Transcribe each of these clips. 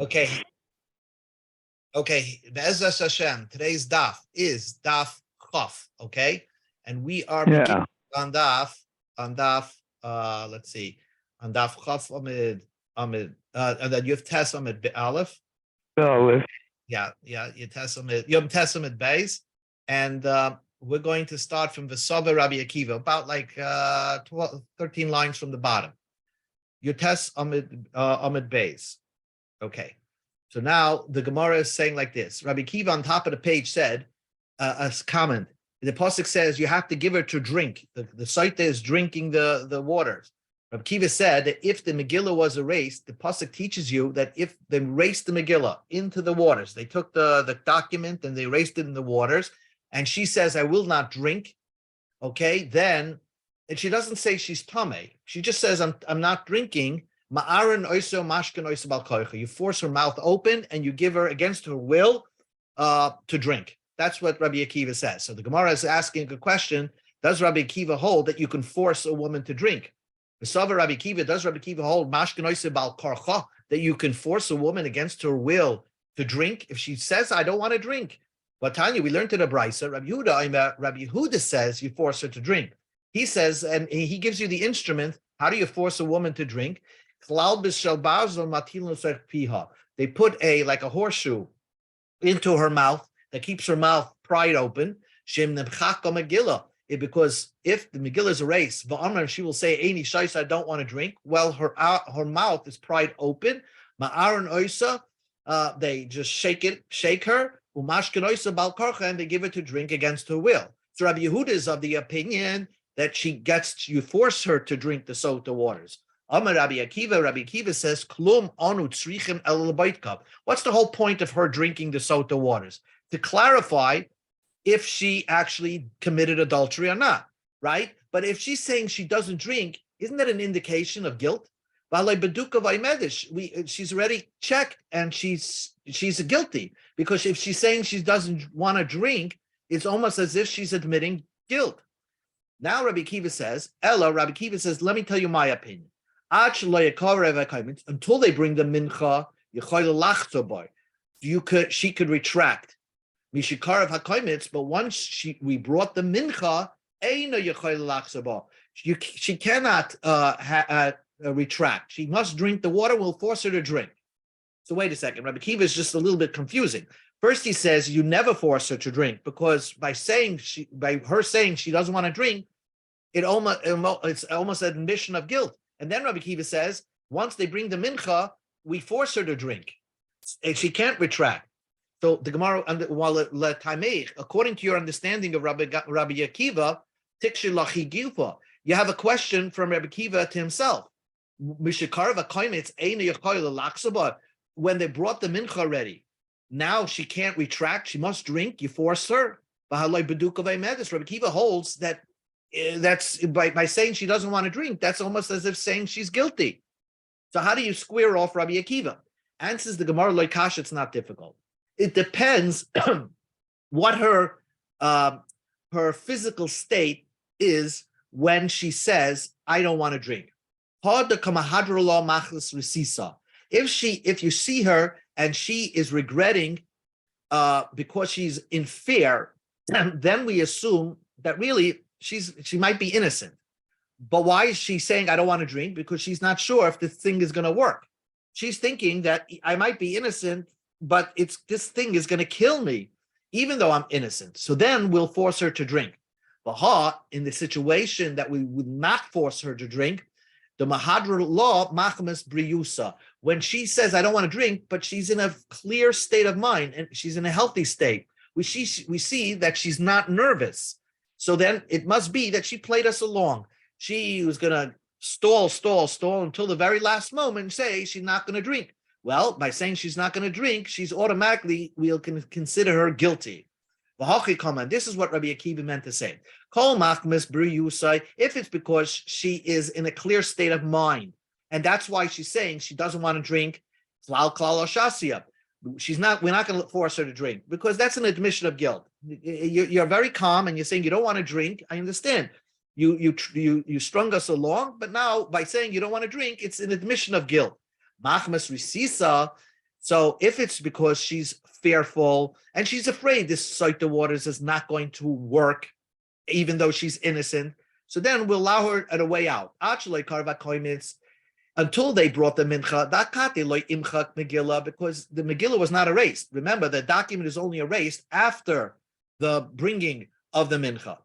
Okay. Be'ezras Hashem. Today's daf is daf chaf. Okay, and we are beginning on daf. Let's see, on daf chaf amid, and then you have tes amid be'alef. Aleph. Yeah. You tes amid beis, and we're going to start from V'sava Rabbi Akiva, about like 13 lines from the bottom. You tes amid beis. Okay. So now the Gemara is saying like this. Rabbi Akiva on top of the page said, a comment. The pasuk says you have to give her to drink. The Sotah is drinking the waters. Rabbi Akiva said that if the Megillah was erased, the pasuk teaches you that if they erased the Megillah into the waters, they took the document and they erased it in the waters, and she says, I will not drink, okay, then, and she doesn't say she's tameh. She just says, I'm not drinking. Ma'aron oiso mashkan oiso balkoicha. You force her mouth open and you give her against her will to drink. That's what Rabbi Akiva says. So the Gemara is asking a question: does Rabbi Akiva hold that you can force a woman to drink? V'sava Rabbi Akiva, does Rabbi Akiva hold mashkan oiso balkoicha, that you can force a woman against her will to drink if she says I don't want to drink? But Tanya, we learned in the Brisa, Rabbi Yehuda says you force her to drink. He says, and he gives you the instrument. How do you force a woman to drink? They put like a horseshoe into her mouth that keeps her mouth pried open. Because if the Megillah is erased, she will say, Eini shais, I don't want to drink. Well, her mouth is pried open. They just shake her, and they give it to drink against her will. So Rabbi Yehuda is of the opinion that you force her to drink the Sotah waters. Amar Rabbi Akiva says, Klum anu tzrichim el baitkab. What's the whole point of her drinking the Sotah waters? To clarify if she actually committed adultery or not, right? But if she's saying she doesn't drink, isn't that an indication of guilt? She's already checked and she's guilty, because if she's saying she doesn't want to drink, it's almost as if she's admitting guilt. Now Rabbi Akiva says, let me tell you my opinion. Until they bring the mincha, she could retract. But once we brought the mincha, she cannot retract. She must drink the water. We'll force her to drink. So wait a second. Rabbi Akiva is just a little bit confusing. First, he says you never force her to drink, because by her saying she doesn't want to drink, it's almost an admission of guilt. And then Rabbi Akiva says, once they bring the mincha, we force her to drink. And she can't retract. So the Gemara, according to your understanding of Rabbi Akiva, you have a question from Rabbi Akiva to himself. When they brought the mincha already, now she can't retract, she must drink, you force her. Rabbi Akiva holds that that's by saying she doesn't want to drink, that's almost as if saying she's guilty. So how do you square off Rabbi Akiva? Answers the Gemara like Kash, it's not difficult. It depends what her physical state is when she says, I don't want to drink. If you see her and she is regretting because she's in fear, then we assume that really she might be innocent. But why is she saying I don't want to drink? Because she's not sure if this thing is going to work. She's thinking that I might be innocent, but this thing is going to kill me, even though I'm innocent. So then we'll force her to drink. But in the situation that we would not force her to drink, the Mahadra law, machmas briyusa, when she says I don't want to drink, but she's in a clear state of mind and she's in a healthy state, we see that she's not nervous. So then it must be that she played us along. She was going to stall until the very last moment and say she's not going to drink. Well, by saying she's not going to drink, we'll consider her guilty. This is what Rabbi Akiva meant to say. If it's because she is in a clear state of mind, and that's why she's saying she doesn't want to drink, we're not going to force her to drink, because that's an admission of guilt. You're very calm and you're saying you don't want to drink. I understand. You strung us along, but now by saying you don't want to drink, it's an admission of guilt. Machmas risisa, So if it's because she's fearful and she's afraid this site the waters is not going to work, even though she's innocent, so then we'll allow her at a way out. Until they brought the mincha, because the Megillah was not erased. Remember, the document is only erased after the bringing of the mincha.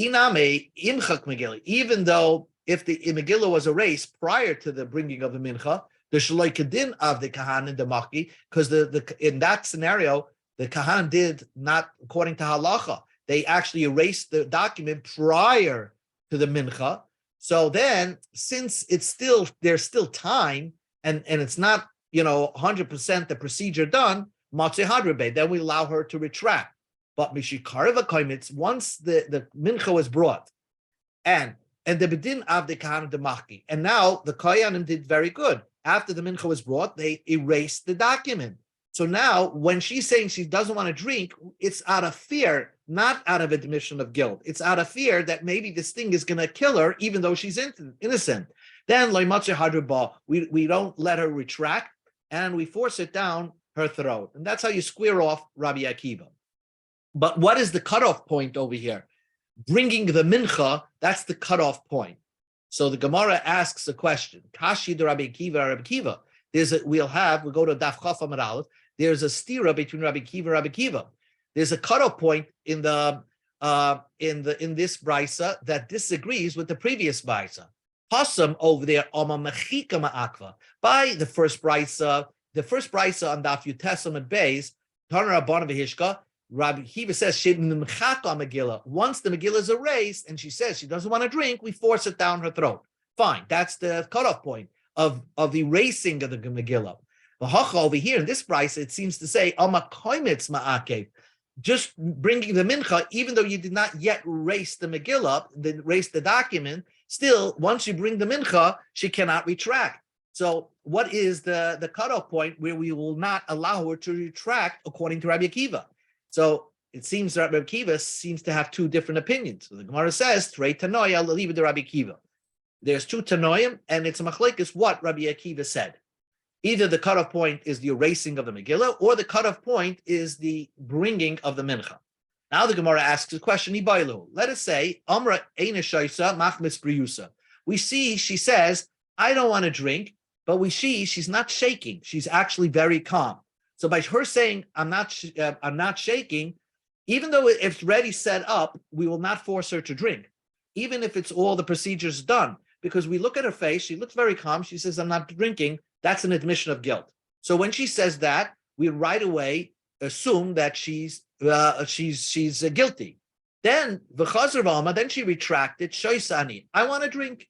Iname imchak Megillah, even though if the Megillah was erased prior to the bringing of the mincha, the shloikadin of the kahanim the maki, because in that scenario the kahan did not according to halacha. They actually erased the document prior to the mincha. So then, since there's still time, and it's not 100% the procedure done, matzeh hadrabe, then we allow her to retract. But mishikarva koimitz, once the mincha was brought, and the bedin of the kahanim demachki, and now the koyanim did very good. After the mincha was brought, they erased the document. So now, when she's saying she doesn't want to drink, it's out of fear, not out of admission of guilt. It's out of fear that maybe this thing is going to kill her, even though she's innocent. Then, we don't let her retract, and we force it down her throat. And that's how you square off Rabbi Akiva. But what is the cutoff point over here? Bringing the mincha, that's the cutoff point. So the Gemara asks a question. Kashi de Rabbi Akiva. We'll go to Daf Chaf Amud Aleph. There's a stira between Rabbi Akiva and Rabbi Akiva. There's a cutoff point in this brisa that disagrees with the previous brisa. Hasam over there, Mechika Ma'akva. By the first brisa on Daf Yutesam and Beis, Tanar Rabban V'Hishka, Rabbi Akiva says, Megillah. Once the Megillah is erased and she says she doesn't want to drink, we force it down her throat. Fine, that's the cutoff point of the erasing of the Megillah. But over here in this price, it seems to say, just bringing the mincha, even though you did not yet erase the Megillah, erase the document, still, once you bring the mincha, she cannot retract. So what is the cutoff point where we will not allow her to retract according to Rabbi Akiva? So it seems that Rabbi Akiva seems to have two different opinions. So the Gemara says, Trei Tanoia, I'll leave it to Rabbi Akiva. There's two Tanoim, and it's a machlekes what Rabbi Akiva said. Either the cutoff point is the erasing of the Megillah, or the cutoff point is the bringing of the mincha. Now the Gemara asks a question, let us say, Amra Eina Shaisa Machmis Briyusa. We see she says, I don't want to drink, but we see she's not shaking. She's actually very calm. So by her saying, I'm not shaking, even though it's already set up, we will not force her to drink, even if it's all the procedures done, because we look at her face, she looks very calm, she says, I'm not drinking, that's an admission of guilt. So when she says that, we right away assume that she's guilty. Then then she retracted, shoisani, I want to drink.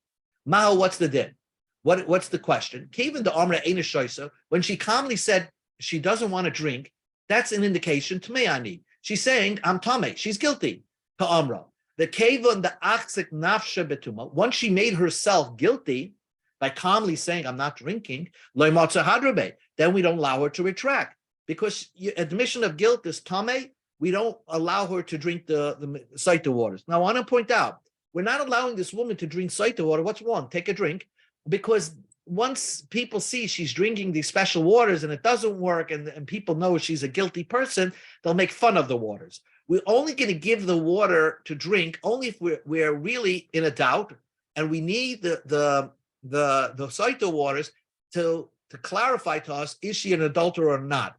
Maho, what's the din? What's the question? Kevin the Amra Eina Shoisa, when she calmly said she doesn't want to drink, that's an indication to me'ani. She's saying, I'm tame, she's guilty. To Amra. The Kevin the Achzik Nafsha Betuma, once she made herself guilty by calmly saying, I'm not drinking, then we don't allow her to retract. Because admission of guilt is tame, we don't allow her to drink the Saita waters. Now, I want to point out, we're not allowing this woman to drink Saita water. What's wrong? Take a drink. Because once people see she's drinking these special waters and it doesn't work, and people know she's a guilty person, they'll make fun of the waters. We're only going to give the water to drink only if we're really in a doubt, and we need the Saita waters to clarify to us, is she an adulterer or not?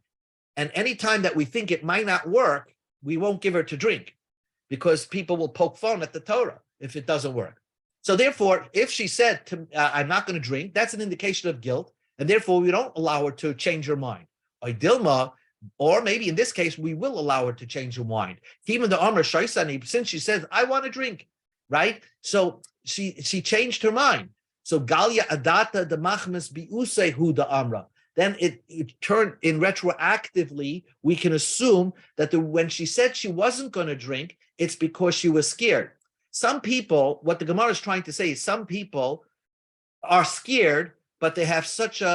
And anytime that we think it might not work, we won't give her to drink, because people will poke fun at the Torah if it doesn't work. So therefore, if she said, I'm not going to drink, that's an indication of guilt, and therefore we don't allow her to change her mind. Or maybe in this case, we will allow her to change her mind. Even the Amr Shaisani, since she says, I want to drink, right? So she changed her mind. So Galia Adata the Machmas Biuse Hu the Amra. Then it turned in retroactively, we can assume that when she said she wasn't going to drink, it's because she was scared. Some people, what the Gemara is trying to say is some people are scared, but they have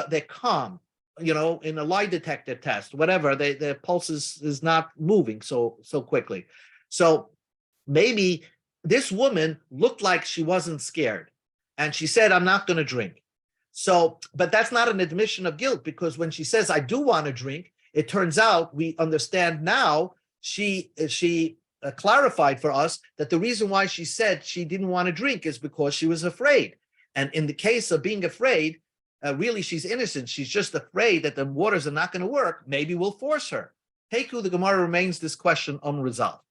they're calm, in a lie detector test, whatever, their pulse is not moving so quickly. So maybe this woman looked like she wasn't scared, and she said, I'm not going to drink. So, but that's not an admission of guilt, because when she says, I do want to drink, it turns out we understand now she clarified for us that the reason why she said she didn't want to drink is because she was afraid. And in the case of being afraid, really she's innocent. She's just afraid that the waters are not going to work. Maybe we'll force her. Heku, the Gemara remains this question unresolved.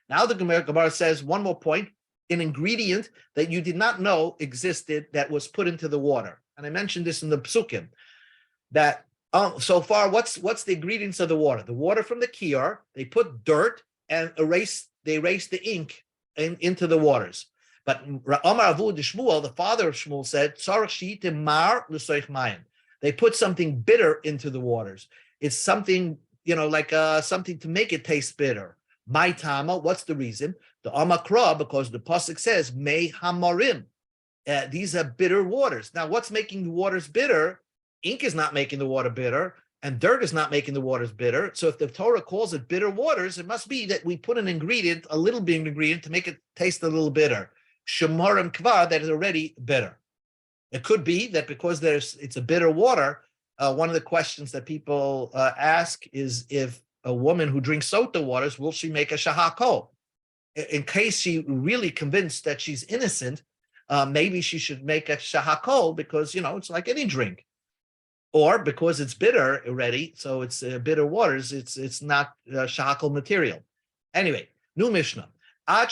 Now the Gemara says one more point, an ingredient that you did not know existed that was put into the water. And I mentioned this in the Psukim, that so far, what's the ingredients of the water? The water from the kiyar, they put dirt and erase the ink into the waters. But Amar Avu de Shmuel, the father of Shmuel, said, they put something bitter into the waters. It's something, like something to make it taste bitter. My tama, what's the reason? The Amakra, because the pasuk says, Mei Hamarim. These are bitter waters. Now, what's making the waters bitter? Ink is not making the water bitter, and dirt is not making the waters bitter. So if the Torah calls it bitter waters, it must be that we put an ingredient, a little bit of ingredient, to make it taste a little bitter. Shemarim kvar, that is already bitter. It could be that because it's a bitter water, one of the questions that people ask is if a woman who drinks sotah waters, will she make a shahakol? In case she really convinced that she's innocent, maybe she should make a shahakol because, it's like any drink. Or because it's bitter already, so it's bitter waters, it's not shahakol material. Anyway, new Mishnah. Prior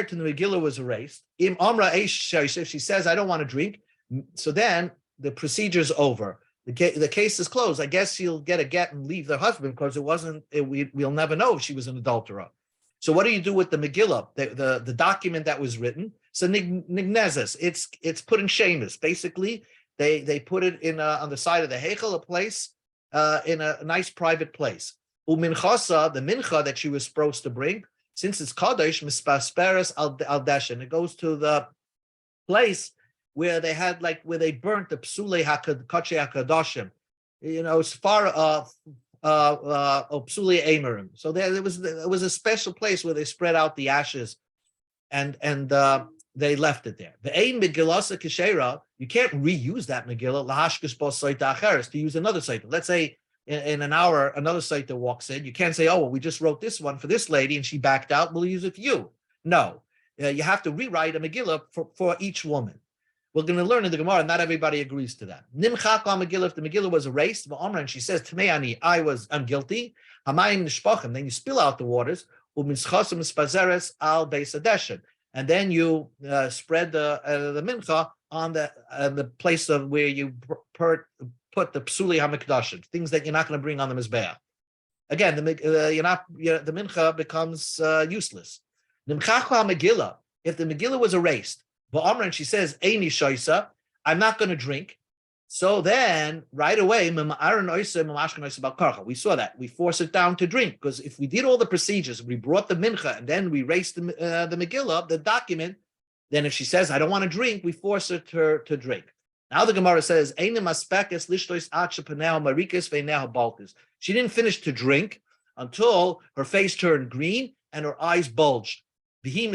to the Megillah was erased, if she says, I don't want to drink, so then the procedure's over. The case is closed. I guess she'll get a get and leave the husband because we'll never know if she was an adulterer. So what do you do with the Megillah, the document that was written? So nignezes, it's put in shemus. Basically, they put it in on the side of the heichel, a place in a nice private place. Uminchasa, the mincha that she was supposed to bring, since it's kadosh mispasperes al deshen, it goes to the place where they had where they burnt the psule kache hakadoshim, as far psule emerim. So there was a special place where they spread out the ashes, and they left it there. The ein megillasa keshera, you can't reuse that Megillah lahashkes bos soita acheres to use another soita. Let's say in an hour another soita walks in. You can't say, oh well, we just wrote this one for this lady and she backed out. We'll use it for you. No, you have to rewrite a Megillah for each woman. We're going to learn in the Gemara. Not everybody agrees to that. Nimchak al Megillah, if the Megillah was erased, and she says, Tmeani, I'm guilty. Hamayim nishpachim. Then you spill out the waters. U'minschasim spazeres al beis hadeshen. And then you spread the mincha on the place of where you put the psuli hamikdashim, things that you're not going to bring on the mizbeach. Again, the mincha becomes useless. Nimchacha Megillah, if the Megillah was erased, and she says, Eini shoisa, I'm not going to drink. So then, right away, we saw that. We force it down to drink, because if we did all the procedures, we brought the mincha, and then we erased the Megillah, the document, then if she says, I don't want to drink, we force her to drink. Now the Gemara says, she didn't finish to drink until her face turned green and her eyes bulged. Then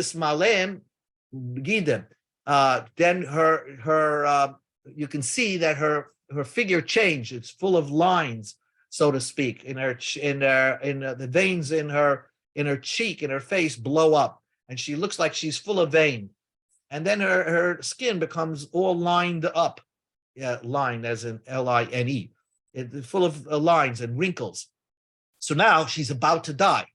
her you can see that her figure changed. It's full of lines, so to speak, in the veins in her cheek, in her face blow up, and she looks like she's full of vein. And then her skin becomes all lined up, lined as in line, it's full of lines and wrinkles. So now she's about to die.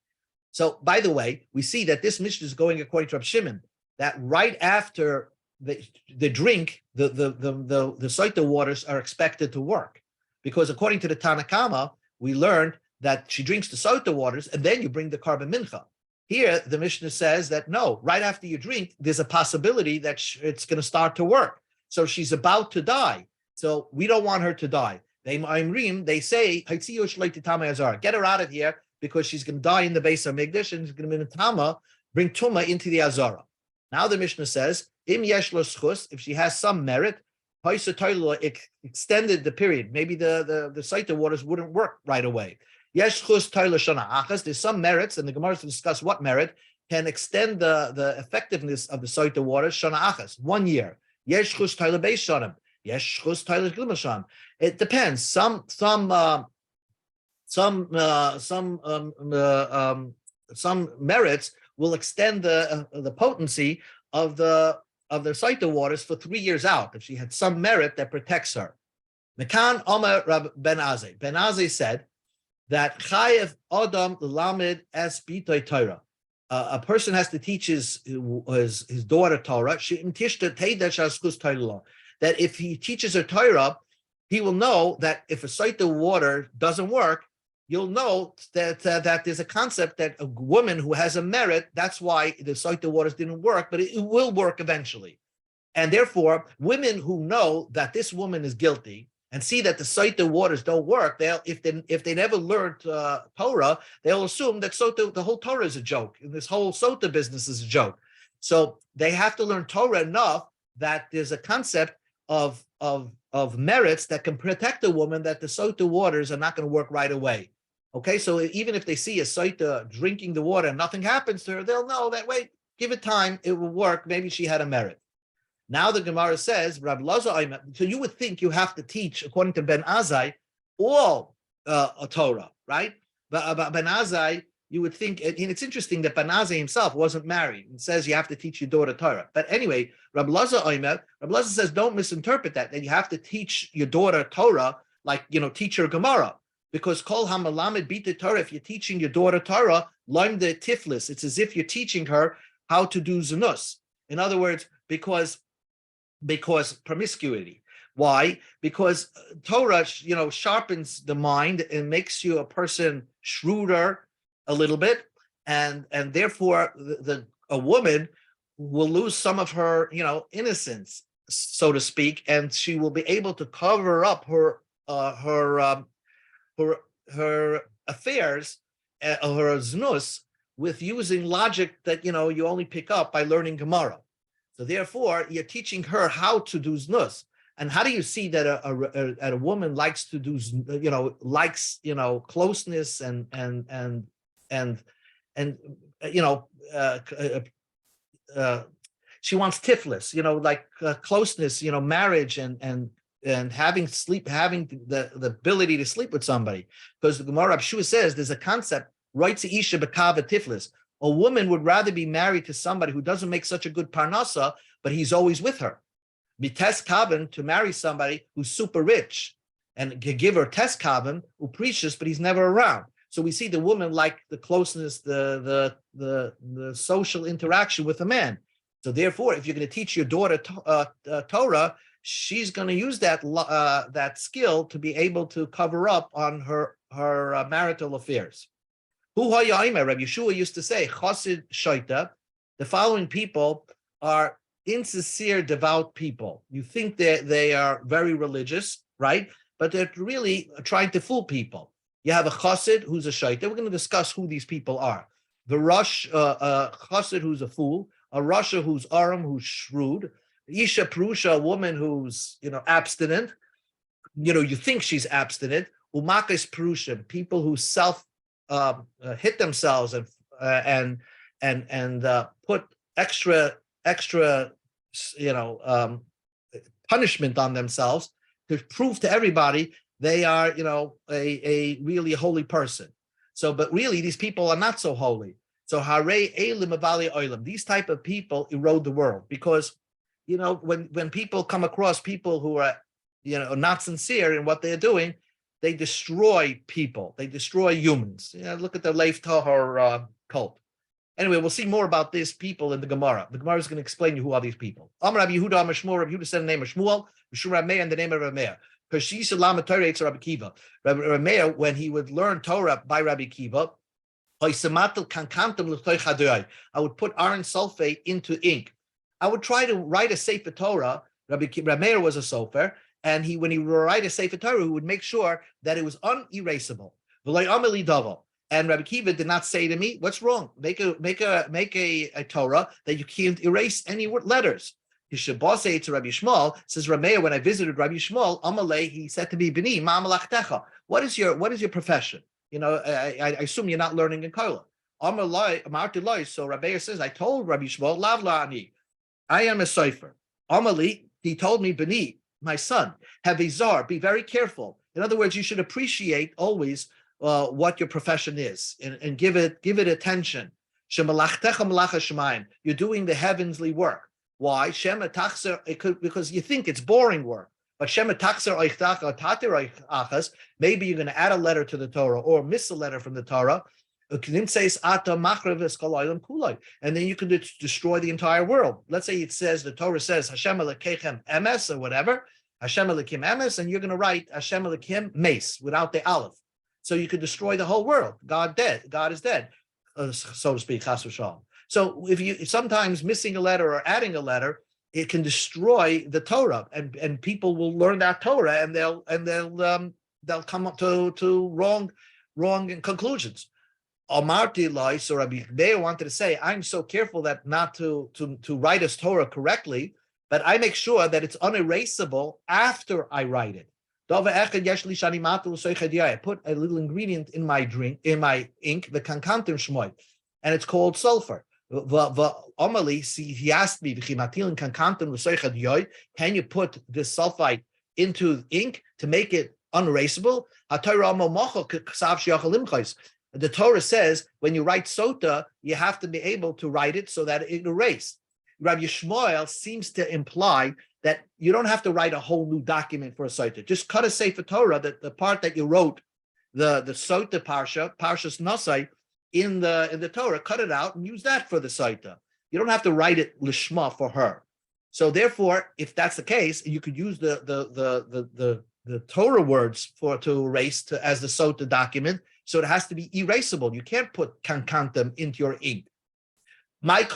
So, by the way, we see that this Mishnah is going according to Rab Shimon, that right after the drink, the Sotah waters are expected to work, because according to the Tanakama, we learned that she drinks the Sotah waters and then you bring the carbon mincha. Here, the Mishnah says that no, right after you drink, there's a possibility that it's going to start to work. So she's about to die. So we don't want her to die. They say, get her out of here, because she's going to die in the base of Migdash and she's going to be in Tama, bring Tuma into the Azara. Now the Mishnah says, if she has some merit, extended the period. Maybe the Sotah waters wouldn't work right away. There's some merits, and the Gemara to discuss what merit can extend the effectiveness of the Sotah waters, Shana Achas, 1 year. Yesh chus toilet beis shanim. Yesh chus toilet gimel shanim. It depends. Some merits will extend the potency of the Sotah waters for 3 years out. If she had some merit that protects her. Mekan Omer Rab Ben Azai. Ben Azai said that Chayev Adam Lamed Es Bitoy Torah. A person has to teach his daughter Torah. That if he teaches her Torah, he will know that if a Sotah water doesn't work, you'll know that there's a concept that a woman who has a merit, that's why the Sotah waters didn't work, but it will work eventually. And therefore, women who know that this woman is guilty and see that the Sotah waters don't work, if they never learned Torah, they'll assume that the whole Torah is a joke, and this whole Sotah business is a joke. So they have to learn Torah enough that there's a concept of merits that can protect a woman, that the Sotah waters are not going to work right away. Okay, so even if they see a Sotah drinking the water and nothing happens to her, they'll know that, wait, give it time, it will work. Maybe she had a merit. Now the Gemara says, Rab Laza, so you would think you have to teach, according to Ben Azai, all a Torah, right? But Ben Azai, you would think, and it's interesting that Ben Azai himself wasn't married and says you have to teach your daughter Torah. But anyway, Rab Laza says don't misinterpret that you have to teach your daughter Torah, like, teach her Gemara. Because Kol HaMalamed Bita Torah, if you're teaching your daughter Torah, learn the tiflis. It's as if you're teaching her how to do zanus. In other words, because promiscuity. Why? Because Torah, sharpens the mind and makes you a person shrewder a little bit, and therefore a woman will lose some of her, innocence, so to speak, and she will be able to cover up her affairs, her znus, with using logic that you only pick up by learning Gemara. So therefore, you're teaching her how to do znus. And how do you see that a woman likes to do, closeness and she wants tiflis, closeness, marriage and having the ability to sleep with somebody. Because the Gemara Abshua says there's a concept, roitzi isha bekava tiflis. A woman would rather be married to somebody who doesn't make such a good parnasa, but he's always with her. Mites kavan, to marry somebody who's super rich and give her tes kavan, who preaches, but he's never around. So we see the woman like the closeness, the social interaction with a man. So therefore, if you're going to teach your daughter Torah, she's going to use that skill to be able to cover up on her marital affairs. Rabbi Yeshua used to say, Chosid Shoita, the following people are insincere, devout people. You think that they are very religious, right? But they're really trying to fool people. You have a Chosid who's a Shoita. We're going to discuss who these people are. The Rosh, Chosid who's a fool, a Rasha who's Aram, who's shrewd, Isha Prusha, a woman who's abstinent. You think she's abstinent. Umakis Prushim, people who hit themselves and put extra punishment on themselves to prove to everybody they are a really holy person. So, but really these people are not so holy. So Harei Elim Avali Oilam, these type of people erode the world, because when people come across people who are not sincere in what they're doing, they destroy people. They destroy humans. Look at the Leif Tahor cult. Anyway, we'll see more about these people in the Gemara. The Gemara is going to explain you who are these people. Amar Rabbi Yehuda, Amar Shmuel, Rabbi Yehuda said the name of Shmuel, Mishum Rabbi Meir, and the name of Rabbi Meir. Because she used to lama Torah Eitz Rabbi Kiva. Rabbi Meir, when he would learn Torah by Rabbi Kiva, I would put iron sulfate into ink. I would try to write a Sefer Torah. Rabbi Meir was a sofer, and when he would write a Sefer Torah, he would make sure that it was unerasable. And Rabbi Kiva did not say to me, "What's wrong? Make a Torah that you can't erase any letters." Hishabase to Rabbi Shmuel, says Rabbi Meir, when I visited Rabbi Shmuel, Amalei, he said to me, "Bini, ma malachtecha? What is your profession? I assume you're not learning in Kola." Amalei, so Rabbi Meir says, I told Rabbi Shmuel, Lav la'ani, I am a sofer. Amali, he told me, Beni, my son, have izar, be very careful. In other words, you should appreciate always what your profession is and give it attention. You're doing the heavenly work. Why? Because you think it's boring work. But maybe you're going to add a letter to the Torah or miss a letter from the Torah. And then you can destroy the entire world. Let's say the Torah says Hashem Elokechem Emes or whatever, Hashem Elokim Emes, and you're going to write Hashem Elokim Mace without the Aleph. So you could destroy the whole world. God is dead, so to speak, chas v'shalom. So if you sometimes missing a letter or adding a letter, it can destroy the Torah, and people will learn that Torah, and they'll come up to wrong conclusions. Amarti Lai, so Rabbi Meir wanted to say, I'm so careful that not to write a Torah correctly, but I make sure that it's unerasable after I write it. I put a little ingredient in my ink, the kankantim shmoy, and it's called sulfur. He asked me, can you put this sulfite into ink to make it unerasable? The Torah says when you write sota, you have to be able to write it so that it erases. Rabbi Yishmael seems to imply that you don't have to write a whole new document for a sota. Just cut a Sefer Torah, that the part that you wrote, the sota parshas Nasai, in the Torah, cut it out and use that for the sota. You don't have to write it lishma for her. So therefore, if that's the case, you could use the Torah words to erase as the sota document. So it has to be erasable. You can't put kankantam into your ink. What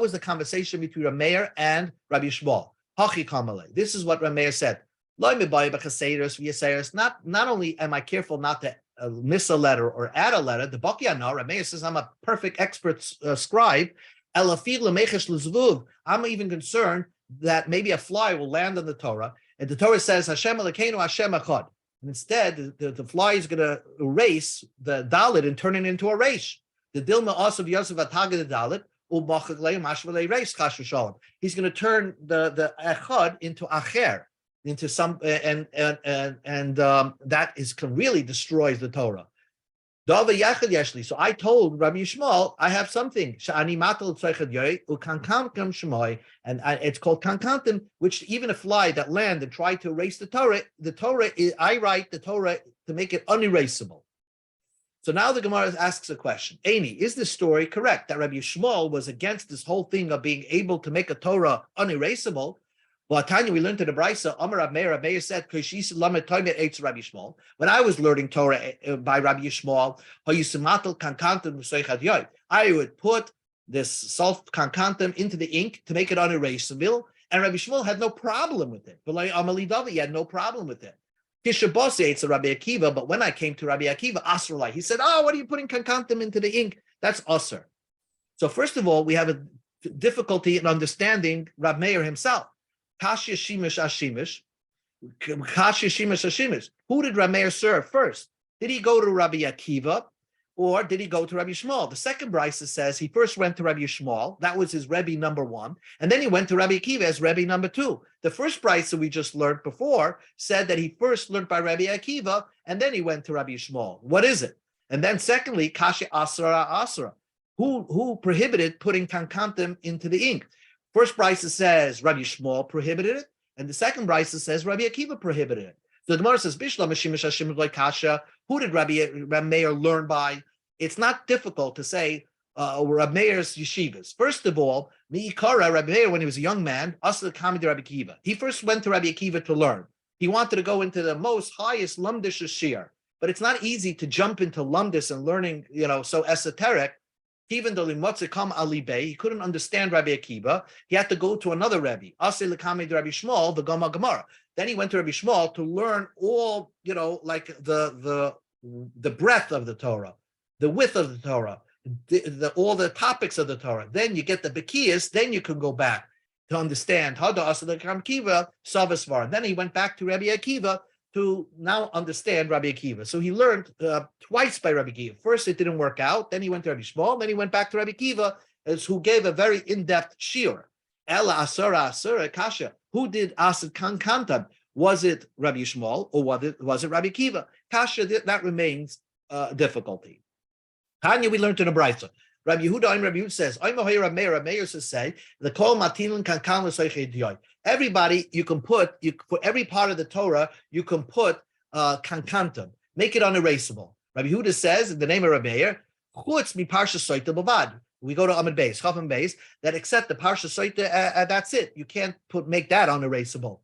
was the conversation between Rameir and Rabbi Yishmael? Hachi kamalei. This is what Rameir said. Not only am I careful not to miss a letter or add a letter, the Bakiana, Rameir says, I'm a perfect expert scribe. I'm even concerned that maybe a fly will land on the Torah, and the Torah says Hashem Elokeinu Hashem Echad. And instead, the fly is going to erase the Dalit and turn it into a Reish. The Dilma Asav Yosef Atagad Dalit Ubachagleim Mashvalei Reish Chash v'Shalom. He's going to turn the Echad into Acher, into some, and that really destroys the Torah. So I told Rabbi Yishmael, I have something. And it's called kankantim, which even a fly that land and try to erase the Torah I write the Torah to make it unerasable. So now the Gemara asks a question. Aini, is this story correct that Rabbi Yishmael was against this whole thing of being able to make a Torah unerasable? Well, Tanya, we learned in the Brisa, Amar Rabbi Meir said, when I was learning Torah by Rabbi Yishmael, I would put this salt kankantim into the ink to make it unerasable, and Rabbi Yishmael had no problem with it. He had no problem with it. Rabbi Akiva, but when I came to Rabbi Akiva, Asrulai, he said, what are you putting kankantim into the ink? That's asr. So first of all, we have a difficulty in understanding Rabbi Meir himself. Kashya Shimish Ashimish. Who did Rameir serve first? Did he go to Rabbi Akiva or did he go to Rabbi Yishmael? The second brisa says he first went to Rabbi Yishmael. That was his Rebbe number one. And then he went to Rabbi Akiva as Rebbe number two. The first brisa we just learned before said that he first learned by Rabbi Akiva and then he went to Rabbi Yishmael. What is it? And then secondly, Kasha Asra. Who prohibited putting kankantim into the ink? First brisa says Rabbi Yishmael prohibited it, and the second brisa says Rabbi Akiva prohibited it. So the Gemara says, Bishlam Hashimish Hashim like Kasha. Who did Rabbi Meir learn by? It's not difficult to say Rabbi Meir's yeshivas. First of all, Mi'ikara, Rabbi Meir, when he was a young man, Asla Kami to Rabbi Akiva. He first went to Rabbi Akiva to learn. He wanted to go into the most highest lumdish shir, but it's not easy to jump into lumdis and learning, so esoteric. Even though he couldn't understand Rabbi Akiva, he had to go to another Rebbe. Rabbi Shmuel, the Gama Gemara. Then he went to Rabbi Shmuel to learn all, like the breadth of the Torah, the width of the Torah, all the topics of the Torah. Then you get the Bekiyas, then you can go back to understand Hada Asa Akiva, Savasvar. Then he went back to Rabbi Akiva to now understand Rabbi Akiva. So he learned twice by Rabbi Akiva. First, it didn't work out. Then he went to Rabbi Shmuel. Then he went back to Rabbi Akiva is who gave a very in-depth shiur. Ela asura kasha. Who did asad kankantam? Was it Rabbi Yishmael or was it Rabbi Akiva? Kasha, that remains difficulty. Tanya, we learned in the Brisa. Rabbi Yehuda, Rabbi Yehuda says, Rabbi Meir says, the kol matilin kankan l'soichei. Everybody, you can put, for every part of the Torah, you can put kankantam, make it unerasable. Rabbi Yehuda says, in the name of Rabbi Meir, chutz mi parsha soita bavad. We go to Amid Beis, Chafim Beis, that except the parsha soita, that's it. You can't make that unerasable.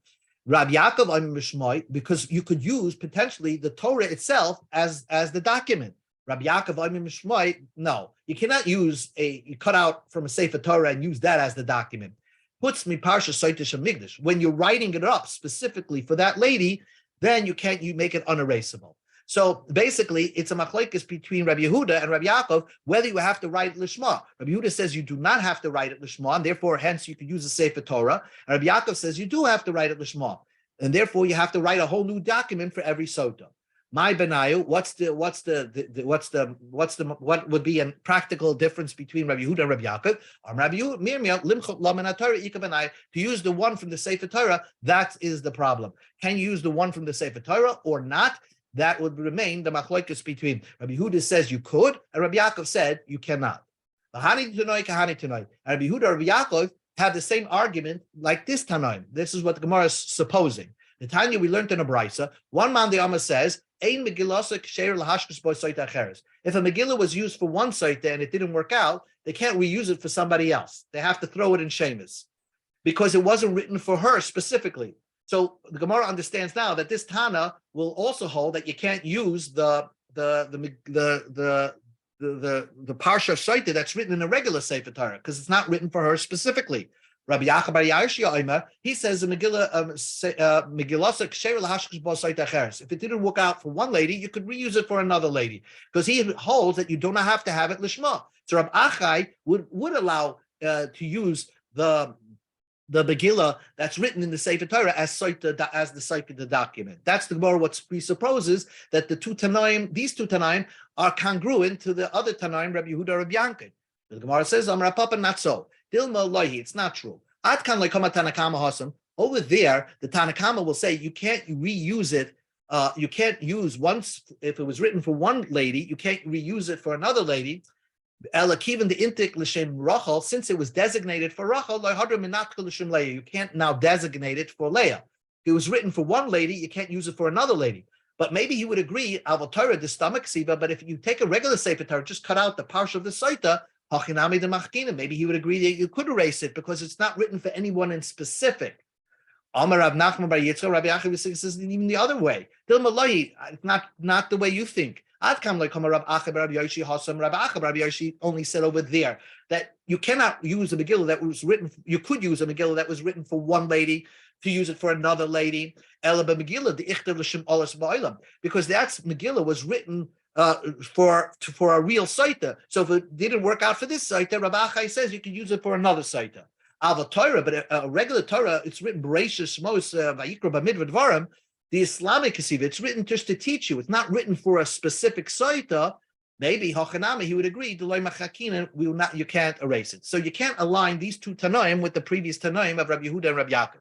Rabbi Yaakov, Mishmai, because you could use potentially the Torah itself as the document. Rabbi Yaakov, Mishmai, no, you cannot use you cut out from a Sefer Torah and use that as the document. Puts me parsha soita shamigdash. When you're writing it up specifically for that lady, then you make it unerasable. So basically, it's a machlokes between Rabbi Yehuda and Rabbi Yaakov whether you have to write lishma. Rabbi Yehuda says you do not have to write it lishma, and therefore, hence you could use a Sefer Torah. And Rabbi Yaakov says you do have to write it lishma, and therefore you have to write a whole new document for every sota. My benayu, what would be a practical difference between Rabbi Yehuda and Rabbi Yaakov? Rabbi Yehuda, to use the one from the Sefer Torah, that is the problem. Can you use the one from the Sefer Torah or not? That would remain the machlokes between Rabbi Yehuda says you could, and Rabbi Yaakov said you cannot. Kahani Tanoi. And Rabbi Yehuda and Rabbi Yaakov have the same argument like this Tanoim. This is what the Gemara is supposing. The Tanya we learned in a Brisa. One man the Amma says, Ein Megillah ksheir lahashkus bo soita acheres. If a Megillah was used for one soita and it didn't work out, they can't reuse it for somebody else. They have to throw it in shemus because it wasn't written for her specifically. So the Gemara understands now that this Tana will also hold that you can't use the parsha soita that's written in a regular Sefer Torah because it's not written for her specifically. Rabbi Yaakov Bar Yairshi, he says the Megillah if it didn't work out for one lady, you could reuse it for another lady because he holds that you do not have to have it lishma. So Rabbi Achai would allow to use the Megillah that's written in the Sefer Torah as the Sefer document. That's the Gemara what presupposes that these two Tanaim are congruent to the other Tanaim, Rabbi Yehuda, Rabbi Yankin. The Gemara says, Amar Papa, not so. Dilma lohi, it's not true. Atkan lekama Tanakama hasam. Over there, the Tanakama will say you can't reuse it. You can't use once if it was written for one lady, you can't reuse it for another lady. Elakivan the intik l'shem Rachel, since it was designated for Rachel, l'shem you can't now designate it for Leah. If it was written for one lady, you can't use it for another lady. But maybe he would agree, Al Torah, the stomach siva. But if you take a regular Sefer Torah, just cut out the parsha of the Soita, hachinami the machkina. Maybe he would agree that you could erase it because it's not written for anyone in specific. Amar Rav Nachman bar Yitzchak, Rabbi Achai says even the other way. Dilma not the way you think. Adkam like Rav Achai bar Rabbi Yoshi Hasam. Rabbi Achai bar Rabbi Yoshi only said over there that you cannot use a Megillah that was written. You could use a Megillah that was written for one lady to use it for another lady. Ela Megillah the Ichter l'shem olas ba'olam, because that's Megillah was written for a real Saita. So if it didn't work out for this Saita, Rabbi Achai says you can use it for another Saita. Ava Torah, but a regular Torah, it's written Bereishis Shmos Vayikra B'Midbar Dvarim. The Islamic Kesiva, it's written just to teach you. It's not written for a specific Saita. Maybe Hachanami, he would agree. You can't erase it. So you can't align these two Tanaim with the previous Tanaim of Rabbi Yehuda and Rabbi Yaakov.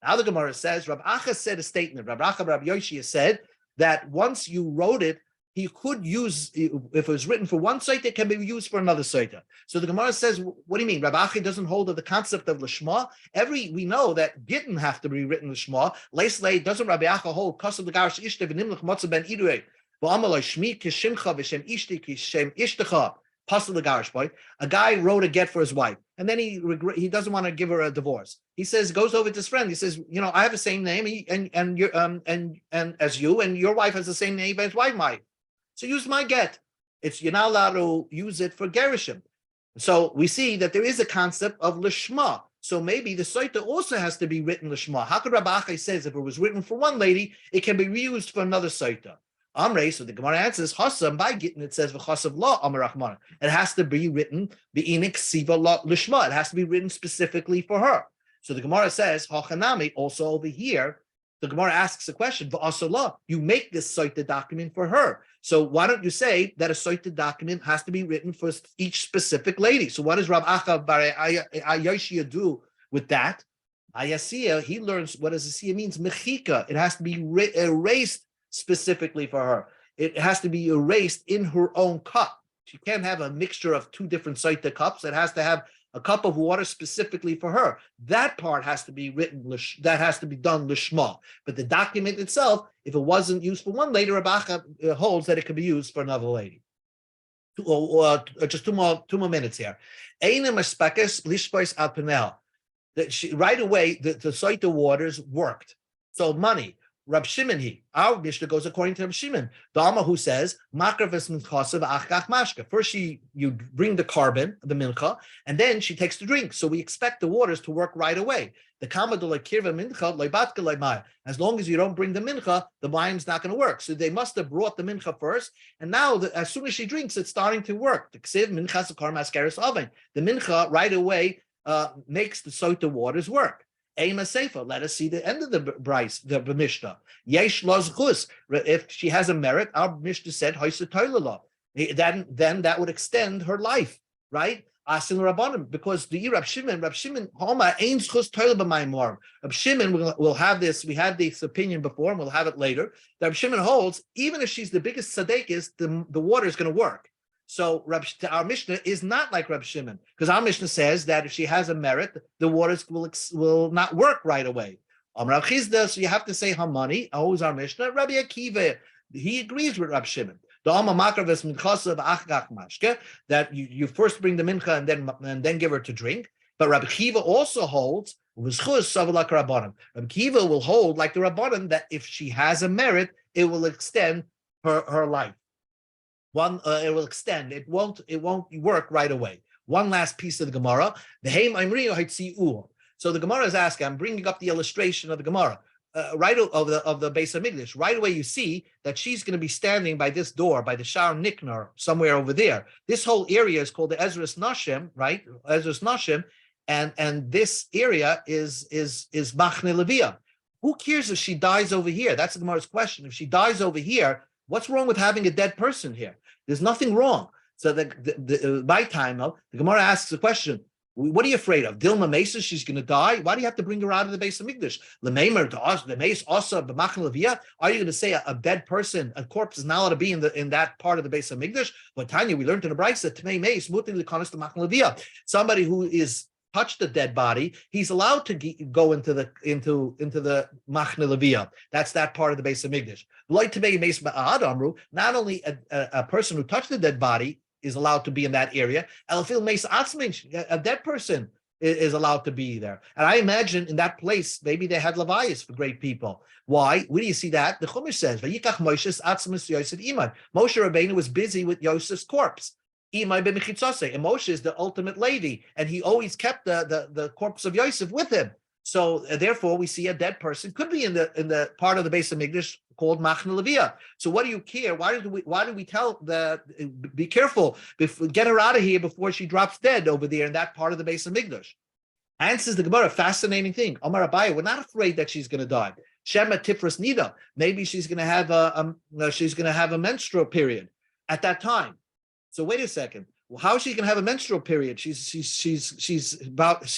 Now the Gemara says, Rabbi Achai said a statement. Rabbi Achai, Rabbi Yoshi said that once you wrote it, he could use, if it was written for one Saita, it can be used for another Saita. So the Gemara says, what do you mean? Rabbi Achai doesn't hold of the concept of Lishma. We know that didn't have to be written Lishma. Leisley, doesn't Rabbi Achai hold Kasav the Garish Ishte v'nimlich Motza ben Idrei v'amaloi Shmi kishimcha v'shem ishti kishem ishtecha Pasal the Garish boy. A guy wrote a get for his wife, and then he doesn't want to give her a divorce. He says, goes over to his friend. He says, I have the same name, and as you, and your wife has the same name as wife might. So use my get. You're not allowed to use it for gerishim. So we see that there is a concept of lishma. So maybe the Saita also has to be written lishma. How could Rabbi Achai says if it was written for one lady, it can be reused for another Saita? Amrei, so the Gemara answers, Hasam, by Gittin, it says, V'chasav la Amar Rahman. It has to be written, B'inik Siva la Lishma. It has to be written specifically for her. So the Gemara says, Hachanami, also over here, the Gemara asks a question, but also law, you make this Sotah document for her. So why don't you say that a Sotah document has to be written for each specific lady? So what does Rav Acha bar Yoshia do with that? Ayasiya, he learns what does Asiya means, mechika. It has to be erased specifically for her. It has to be erased in her own cup. She can't have a mixture of two different Sotah cups. It has to have a cup of water specifically for her. That part has to be written, that has to be done lishma. But the document itself, if it wasn't used for one lady, Rav Acha holds that it could be used for another lady. Just two more minutes here. Right away, the Sotah waters worked. So money. Rab Shimon, our Mishnah goes according to Rab Shimon, the Alma who says, first you bring the carbon, the mincha, and then she takes the drink. So we expect the waters to work right away. The as long as you don't bring the mincha, the mayim's not going to work. So they must have brought the mincha first, and now as soon as she drinks, it's starting to work. The mincha right away makes the Sotah waters work. Ema Sefer, let us see the end of the Bryce, the Mishnah. Yesh Lozchus, if she has a merit, our Mishnah said, then that would extend her life, right? Asin Rabbanim, because the Rab Shimon, Homa Ein Schus Toila b'Maimor. Rab Shimon will have this. We had this opinion before, and we'll have it later. Rab Shimon holds, even if she's the biggest tzaddikus, the water is going to work. So our Mishnah is not like Rab Shimon, because our Mishnah says that if she has a merit, the waters will not work right away. Rav Chizda, so you have to say Hamani. Who's our Mishnah? Rabbi Akiva. He agrees with Rab Shimon. The Alma Makraves Minchasav Achgach Mashke, that you first bring the mincha and then give her to drink. But Rabbi Akiva also holds Rabbi Akiva will hold like the Rabbanim that if she has a merit, it will extend her life. It will extend. It won't work right away. One last piece of the Gemara. So the Gemara is asking. I'm bringing up the illustration of the Gemara, right of the Beis Hamikdash. Right away, you see that she's going to be standing by this door, by the Shar Niknar, somewhere over there. This whole area is called the Ezras Nashim, right? Ezras Nashim, and this area is Machne Leviyah. Who cares if she dies over here? That's the Gemara's question. If she dies over here, what's wrong with having a dead person here? There's nothing wrong. So by time, the Gemara asks the question, what are you afraid of? Dilma Mesa, she's going to die? Why do you have to bring her out of the Beis Hamikdash? Are you going to say a dead person, a corpse is not allowed to be in that part of the Beis Hamikdash? But Tanya, we learned in the Brisa, somebody who is touched the dead body, he's allowed to go into the Machne Leviyah. That's that part of the Beis Hamikdash. Not only a person who touched the dead body is allowed to be in that area, a dead person is allowed to be there. And I imagine in that place, maybe they had levayas for great people. Why? Where do you see that? The Chumash says, Moshe Rabbeinu was busy with Yosef's corpse. And Moshe is the ultimate lady, and he always kept the corpse of Yosef with him. So therefore, we see a dead person could be in the part of the Beis Hamikdash called Machne Leviyah. So what do you care? Why do we tell be careful, get her out of here before she drops dead over there in that part of the Beis Hamikdash? Answers the Gemara, fascinating thing. Omar Abaye, we're not afraid that she's going to die. Shema Tifras Nida, maybe she's going to have a menstrual period at that time. So wait a second. Well, how is she going to have a menstrual period? She's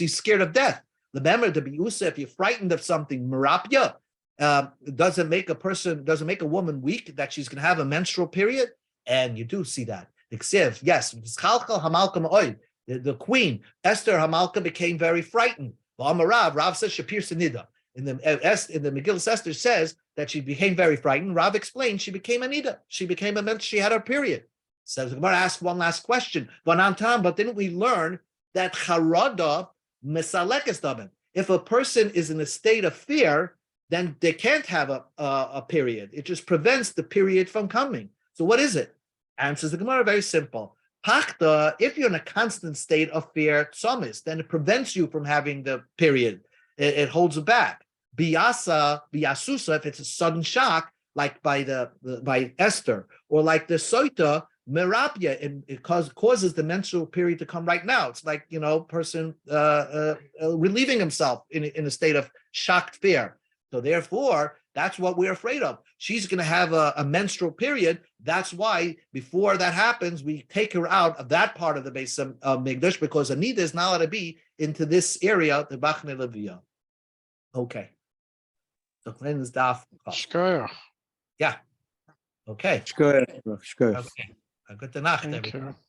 scared of death. Remember, to be usa, if you're frightened of something, merapya, doesn't make a woman weak that she's going to have a menstrual period, and you do see that. Yes, the queen Esther Hamalka became very frightened. Rav says Shapir Sanida. In the Megillah Esther says that she became very frightened. Rav explained she became a nida. She had her period. So the Gemara asked one last question. But didn't we learn that charada mesalekes daben? If a person is in a state of fear, then they can't have a period. It just prevents the period from coming. So what is it? Answers the Gemara, very simple. Pachta, if you're in a constant state of fear, tzomis, then it prevents you from having the period. It holds it back. Biyasusa, if it's a sudden shock, like by Esther, or like the Sotah, merapia, it causes the menstrual period to come right now. It's like, person relieving himself in a state of shocked fear. So therefore, that's what we're afraid of. She's going to have a menstrual period. That's why before that happens, we take her out of that part of the base of Migdash, because a nida is not allowed to be into this area, the Bachne Leviyah. Okay. So then is Daf. Yeah. Okay. Shkoyach. Okay. Good Nacht, everybody.